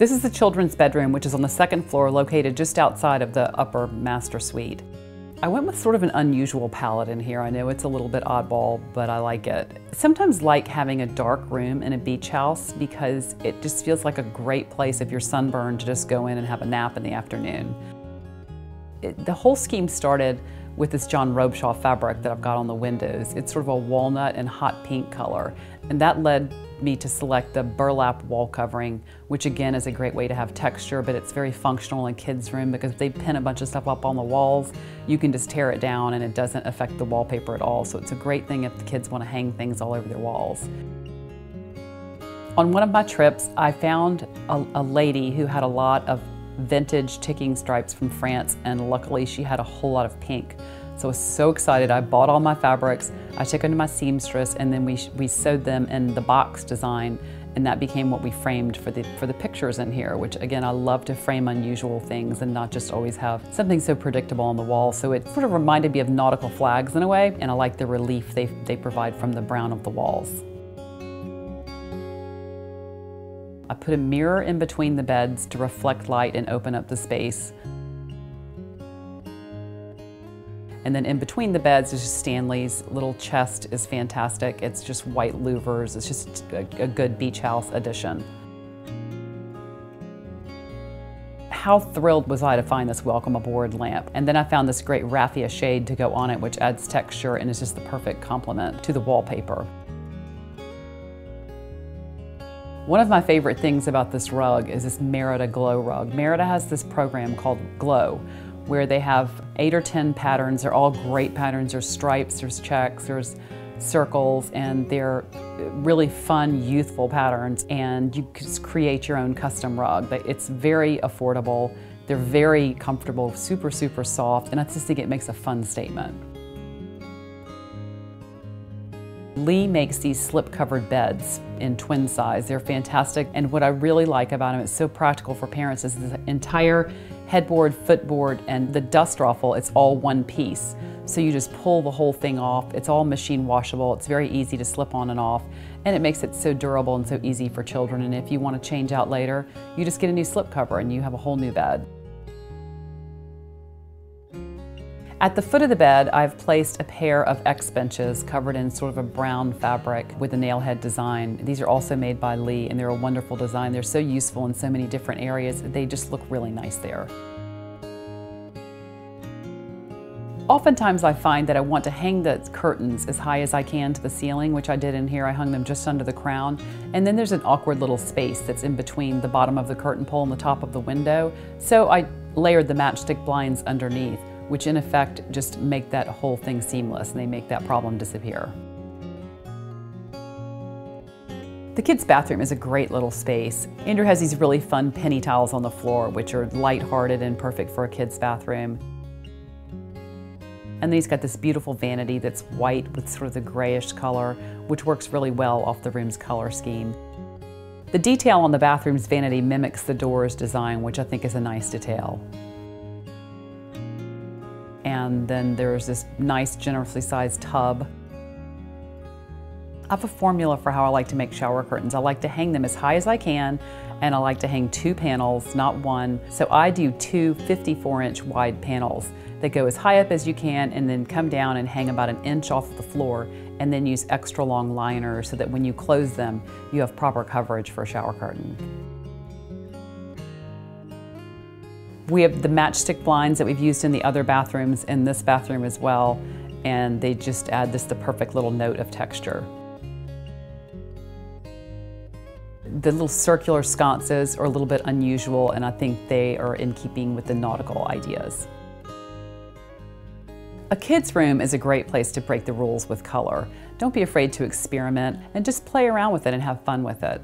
This is the children's bedroom, which is on the second floor, located just outside of the upper master suite. I went with sort of an unusual palette in here. I know it's a little bit oddball, but I like it. I sometimes like having a dark room in a beach house because it just feels like a great place if you're sunburned to just go in and have a nap in the afternoon. The whole scheme started with this John Robeshaw fabric that I've got on the windows. It's sort of a walnut and hot pink color, and that led me to select the Burlap Wallcovering, which again is a great way to have texture, but it's very functional in kids' room because if they pin a bunch of stuff up on the walls, you can just tear it down and it doesn't affect the wallpaper at all. So it's a great thing if the kids want to hang things all over their walls. On one of my trips, I found a lady who had a lot of vintage ticking stripes from France, and luckily she had a whole lot of pink. So I was so excited. I bought all my fabrics, I took them to my seamstress, and then we sewed them in the box design, and that became what we framed for the pictures in here, which again, I love to frame unusual things and not just always have something so predictable on the wall. So it sort of reminded me of nautical flags in a way, and I like the relief they provide from the brown of the walls. I put a mirror in between the beds to reflect light and open up the space. And then in between the beds is just Stanley's little chest is fantastic. It's just white louvers. It's just a good beach house addition. How thrilled was I to find this welcome aboard lamp. And then I found this great raffia shade to go on it, which adds texture and is just the perfect complement to the wallpaper. One of my favorite things about this rug is this Merida Glo Rug. Merida has this program called Glow, where they have 8 or 10 patterns. They're all great patterns. There's stripes, there's checks, there's circles, and they're really fun, youthful patterns, and you just create your own custom rug. It's very affordable. They're very comfortable, super, super soft, and I just think it makes a fun statement. Lee makes these slip-covered beds in twin size. They're fantastic, and what I really like about them, it's so practical for parents, is the entire headboard, footboard, and the dust ruffle, it's all one piece. So you just pull the whole thing off. It's all machine washable. It's very easy to slip on and off, and it makes it so durable and so easy for children. And if you want to change out later, you just get a new slipcover and you have a whole new bed. At the foot of the bed, I've placed a pair of X benches covered in sort of a brown fabric with a nailhead design. These are also made by Lee, and they're a wonderful design. They're so useful in so many different areas. They just look really nice there. Oftentimes I find that I want to hang the curtains as high as I can to the ceiling, which I did in here. I hung them just under the crown. And then there's an awkward little space that's in between the bottom of the curtain pole and the top of the window. So I layered the matchstick blinds underneath, which in effect just make that whole thing seamless, and they make that problem disappear. The kids' bathroom is a great little space. Andrew has these really fun penny tiles on the floor, which are light-hearted and perfect for a kid's bathroom. And then he's got this beautiful vanity that's white with sort of the grayish color, which works really well off the room's color scheme. The detail on the bathroom's vanity mimics the door's design, which I think is a nice detail. And then there's this nice, generously sized tub. I have a formula for how I like to make shower curtains. I like to hang them as high as I can, and I like to hang 2 panels, not 1. So I do 2 54-inch wide panels that go as high up as you can and then come down and hang about 1 inch off the floor, and then use extra long liners so that when you close them, you have proper coverage for a shower curtain. We have the matchstick blinds that we've used in the other bathrooms in this bathroom as well, and they just add the perfect little note of texture. The little circular sconces are a little bit unusual, and I think they are in keeping with the nautical ideas. A kid's room is a great place to break the rules with color. Don't be afraid to experiment and just play around with it and have fun with it.